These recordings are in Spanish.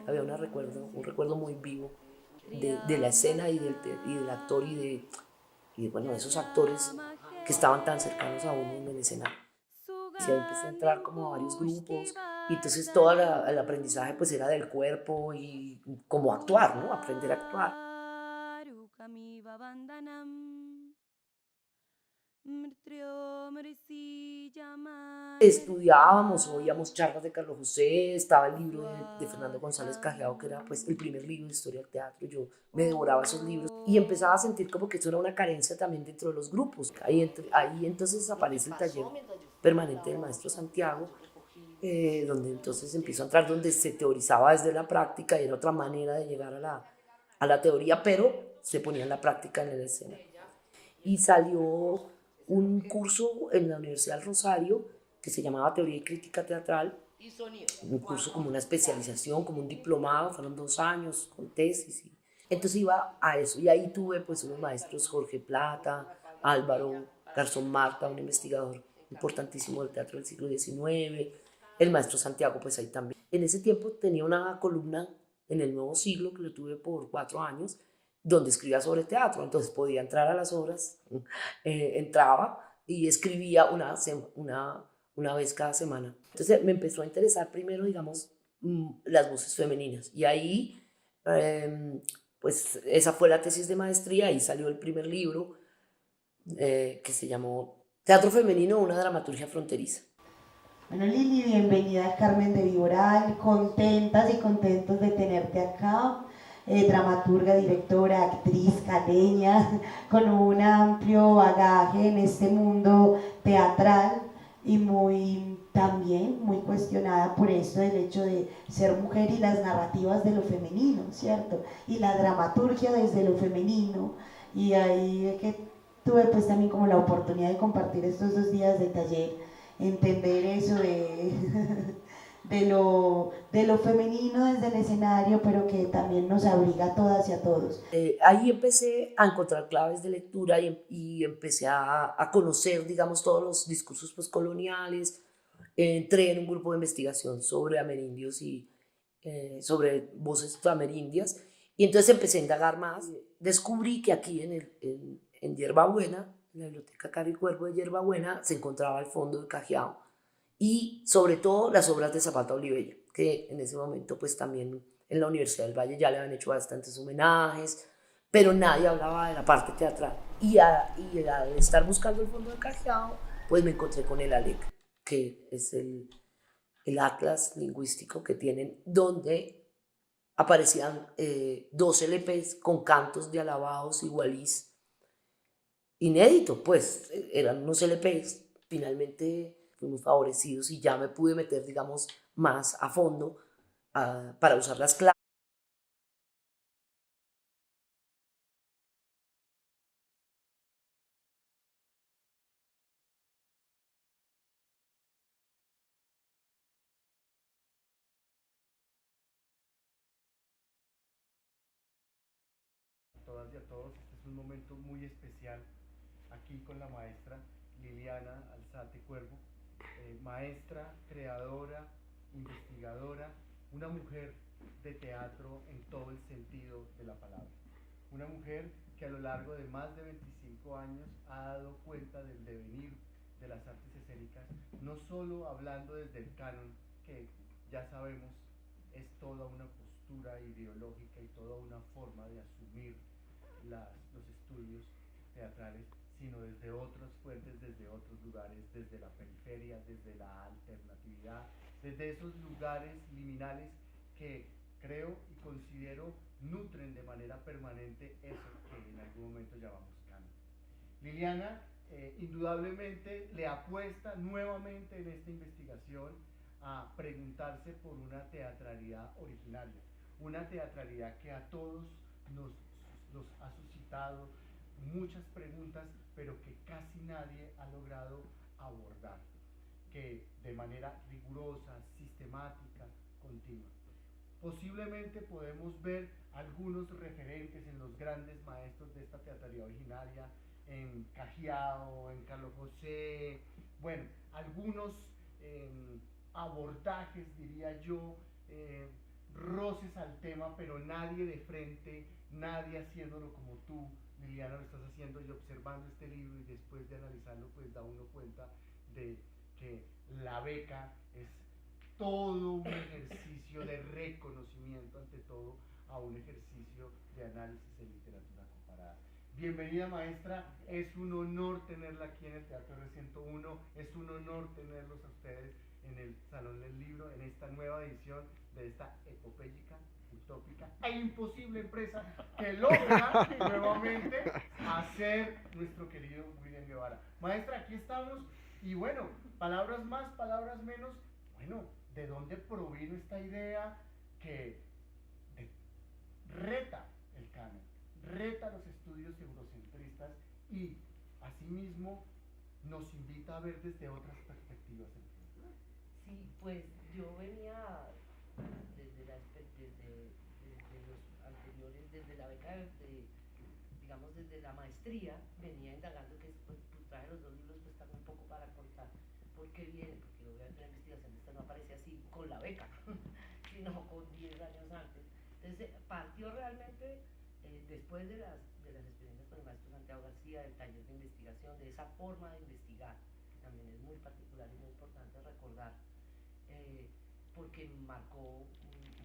Había un recuerdo muy vivo de la escena y del actor bueno, de esos actores que estaban tan cercanos a uno en el escenario. Y ahí empecé a entrar como a varios grupos y entonces todo el aprendizaje pues era del cuerpo y cómo actuar, ¿no? Aprender a actuar. Estudiábamos, oíamos charlas de Carlos José, estaba el libro de Fernando González Cajiao, que era pues el primer libro de historia del teatro. Yo me devoraba esos libros y empezaba a sentir como que eso era una carencia también dentro de los grupos. Ahí entonces aparece el taller permanente del maestro Santiago, donde entonces empiezo a entrar, donde se teorizaba desde la práctica y era otra manera de llegar a la teoría, pero se ponía en la práctica en la escena. Y salió un curso en la Universidad del Rosario que se llamaba Teoría y Crítica Teatral, un curso como una especialización, como un diplomado, fueron 2 años con tesis. Entonces iba a eso y ahí tuve pues unos maestros, Jorge Plata, Álvaro Garzón Marta, un investigador importantísimo del teatro del siglo XIX, el maestro Santiago pues ahí también. En ese tiempo tenía una columna en el Nuevo Siglo que lo tuve por 4 años, donde escribía sobre teatro, entonces podía entrar a las obras, entraba y escribía una vez cada semana. Entonces me empezó a interesar primero, digamos, las voces femeninas. Y ahí, pues esa fue la tesis de maestría, ahí salió el primer libro que se llamó Teatro Femenino, una dramaturgia fronteriza. Bueno, Lili, bienvenida al Carmen de Viboral, contentas y contentos de tenerte acá, dramaturga, directora, actriz, caleña, con un amplio bagaje en este mundo teatral y muy también muy cuestionada por esto del hecho de ser mujer y las narrativas de lo femenino, ¿cierto? Y la dramaturgia desde lo femenino, y ahí es que tuve pues también como la oportunidad de compartir estos 2 días de taller, entender eso de lo femenino desde el escenario, pero que también nos abriga a todas y a todos. Ahí empecé a encontrar claves de lectura y empecé a conocer, digamos, todos los discursos postcoloniales. Entré en un grupo de investigación sobre amerindios y sobre voces amerindias. Y entonces empecé a indagar más. Descubrí que aquí en Hierbabuena, en la Biblioteca Cari Cuervo de Hierbabuena, se encontraba el fondo de Cajiao y sobre todo las obras de Zapata Olivella, que en ese momento pues también en la Universidad del Valle ya le habían hecho bastantes homenajes, pero nadie hablaba de la parte teatral. Al estar buscando el fondo de Cajiao, pues me encontré con el ALEC, que es el atlas lingüístico que tienen, donde aparecían 2 LPs con cantos de alabados y walís inédito, pues eran unos LPs, finalmente fuimos favorecidos y ya me pude meter, digamos, más a fondo para usar las claves. A todas y a todos, este es un momento muy especial aquí con la maestra Liliana Alzate Cuervo, maestra, creadora, investigadora, una mujer de teatro en todo el sentido de la palabra. Una mujer que a lo largo de más de 25 años ha dado cuenta del devenir de las artes escénicas, no solo hablando desde el canon, que ya sabemos es toda una postura ideológica y toda una forma de asumir los estudios teatrales, sino desde otras fuentes, desde otros lugares, desde la periferia, desde la alternatividad, desde esos lugares liminales que creo y considero nutren de manera permanente eso que en algún momento llamamos canon. Liliana indudablemente le apuesta nuevamente en esta investigación a preguntarse por una teatralidad originaria, una teatralidad que a todos nos ha suscitado muchas preguntas, pero que casi nadie ha logrado abordar, que de manera rigurosa, sistemática, continua. Posiblemente podemos ver algunos referentes en los grandes maestros de esta teatralidad originaria, en Cajiao, en Carlos José, bueno, algunos abordajes, diría yo, roces al tema, pero nadie de frente, nadie haciéndolo como tú, Liliana, lo estás haciendo, y observando este libro y después de analizarlo, pues da uno cuenta de que la beca es todo un ejercicio de reconocimiento, ante todo, a un ejercicio de análisis en literatura comparada. Bienvenida, maestra, es un honor tenerla aquí en el Teatro R101, es un honor tenerlos a ustedes en el Salón del Libro, en esta nueva edición de esta epopéyica, utópica e imposible empresa que logra nuevamente hacer nuestro querido William Guevara. Maestra, aquí estamos, y bueno, palabras más, palabras menos, bueno, ¿de dónde provino esta idea que reta el canon, reta los estudios eurocentristas y asimismo nos invita a ver desde otras perspectivas el mundo? Sí, pues yo venía desde los anteriores, desde la beca digamos desde la maestría, venía indagando, que pues, traje los dos libros pues también un poco para contar por qué viene, porque obviamente la investigación esta no aparece así con la beca, sino con 10 años antes. Entonces partió realmente después de las experiencias con el maestro Santiago García, del taller de investigación, de esa forma de investigar, que también es muy particular y muy importante recordar, porque marcó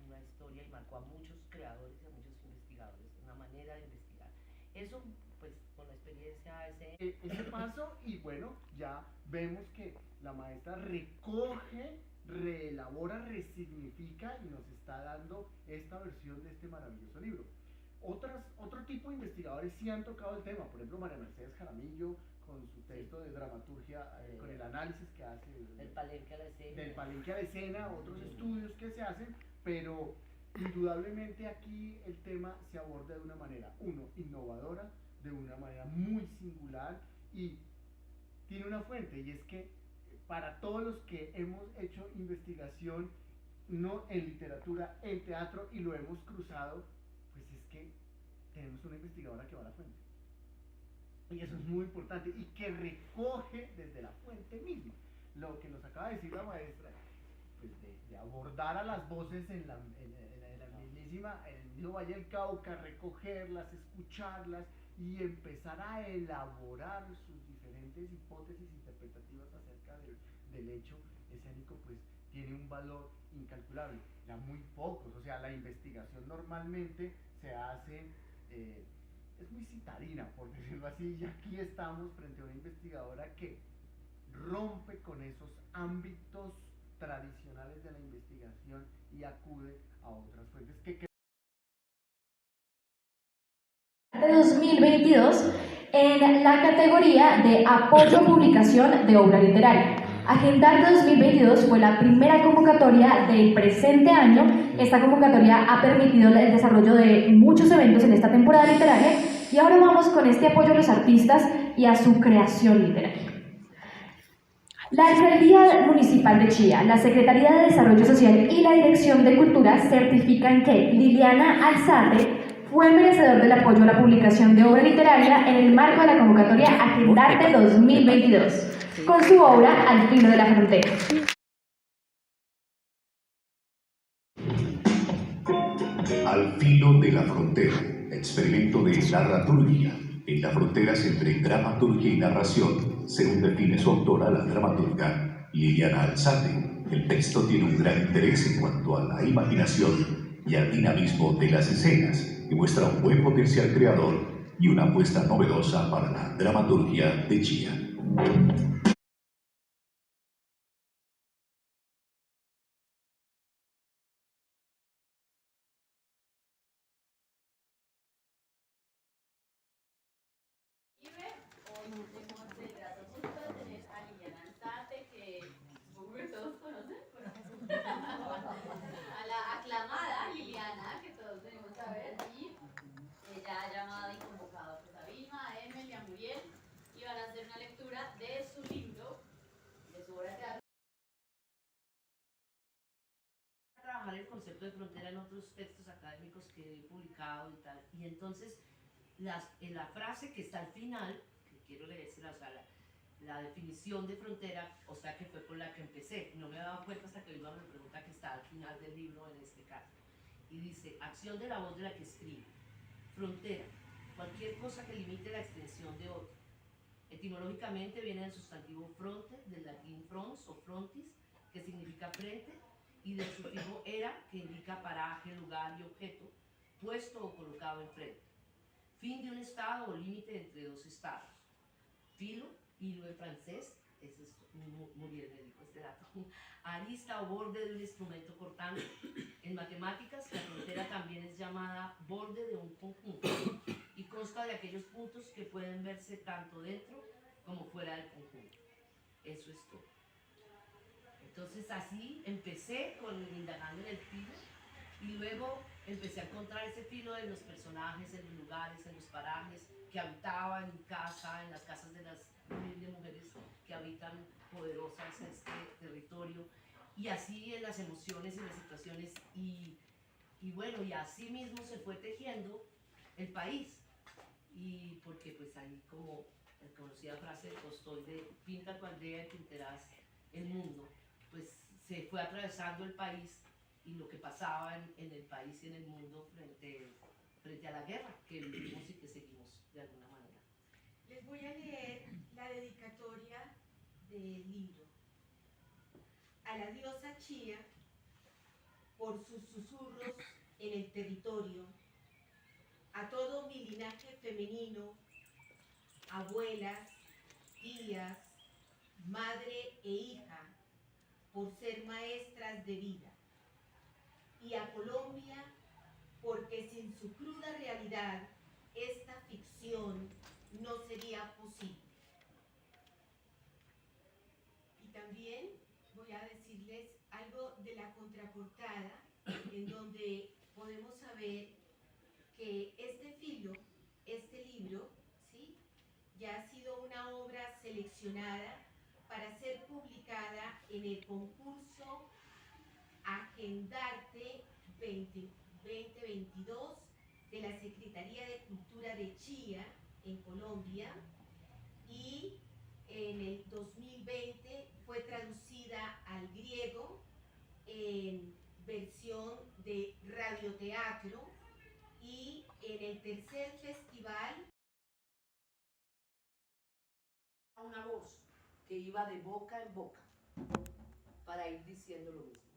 una historia y marcó a muchos creadores y a muchos investigadores, una manera de investigar. Eso, pues, con la experiencia, ese paso, y bueno, ya vemos que la maestra recoge, reelabora, resignifica y nos está dando esta versión de este maravilloso libro. Otro tipo de investigadores sí han tocado el tema, por ejemplo María Mercedes Jaramillo con su texto de dramaturgia, con el análisis que hace del palenque a la escena, del palenque a la escena, otros estudios que se hacen, pero indudablemente aquí el tema se aborda de una manera, innovadora, de una manera muy singular, y tiene una fuente, y es que para todos los que hemos hecho investigación, no en literatura, en teatro, y lo hemos cruzado, pues es que tenemos una investigadora que va a la fuente. Y eso es muy importante, y que recoge desde la fuente misma. Lo que nos acaba de decir la maestra, pues de abordar a las voces en el mismo Valle del Cauca, recogerlas, escucharlas y empezar a elaborar sus diferentes hipótesis interpretativas acerca del hecho escénico, pues tiene un valor incalculable. Ya muy pocos, o sea, la investigación normalmente se hace, es muy citadina, por decirlo así, y aquí estamos frente a una investigadora que rompe con esos ámbitos tradicionales de la investigación y acude a otras fuentes de 2022 en la categoría de apoyo a publicación de obra literaria. Agendarte 2022 fue la primera convocatoria del presente año. Esta convocatoria ha permitido el desarrollo de muchos eventos en esta temporada literaria, y ahora vamos con este apoyo a los artistas y a su creación literaria. La Alcaldía Municipal de Chía, la Secretaría de Desarrollo Social y la Dirección de Cultura certifican que Liliana Alzate fue merecedor del apoyo a la publicación de obra literaria en el marco de la convocatoria Agendarte 2022, con su obra Al filo de la frontera. Al filo de la frontera, experimento de narraturgia en las fronteras entre dramaturgia y narración, según define su autora, la dramaturga Liliana Alzate. El texto tiene un gran interés en cuanto a la imaginación y al dinamismo de las escenas, y muestra un buen potencial creador y una apuesta novedosa para la dramaturgia de Chía. A la aclamada Liliana, que todos debemos saber, y ella ha llamado y convocado pues, a Vilma, a Emel y a Muriel, y van a hacer una lectura de su libro, de su obra de teatro. Trabajar el concepto de frontera en otros textos académicos que he publicado y tal, y entonces en la frase que está al final, que quiero leérsela, o sea, la definición de frontera, o sea que fue por la que empecé, no me he dado cuenta hasta que Vilma me pregunta que está al final del libro en este caso. y dice, acción de la voz de la que escribe. Frontera, cualquier cosa que limite la extensión de otro. Etimológicamente viene del sustantivo fronte, del latín frons o frontis, que significa frente, y del sufijo era, que indica paraje, lugar y objeto, puesto o colocado enfrente. Fin de un estado o límite entre dos estados. Filo, hilo en francés, eso es Muriel me dijo este dato. Arista o borde de un instrumento cortante. En matemáticas, la frontera también es llamada borde de un conjunto y consta de aquellos puntos que pueden verse tanto dentro como fuera del conjunto. Eso es todo. Entonces así empecé indagando en el filo y luego empecé a encontrar ese filo en los personajes, en los lugares, en los parajes que habitaban en mi casa, en las casas de las humildes mujeres que habitan poderosas este territorio, y así en las emociones y las situaciones, y bueno, y así mismo se fue tejiendo el país, y porque pues ahí como la conocida frase de Tolstói de pinta tu aldea y pintarás el mundo, pues se fue atravesando el país y lo que pasaba en el país y en el mundo frente a la guerra que vivimos y que seguimos de alguna manera. Les voy a leer la dedicatoria del libro. A la diosa Chía, por sus susurros en el territorio, a todo mi linaje femenino, abuelas, tías, madre e hija, por ser maestras de vida, y a Colombia, porque sin su cruda realidad, esta ficción no sería posible. Y también voy a decirles algo de la contraportada, en donde podemos saber que este filo, este libro, ¿sí?, ya ha sido una obra seleccionada para ser publicada en el concurso Agendarte 2022 de la Secretaría de Cultura de Chía, en Colombia, y en el 2020 fue traducida al griego en versión de radioteatro, y en el tercer festival Una voz que iba de boca en boca para ir diciendo lo mismo.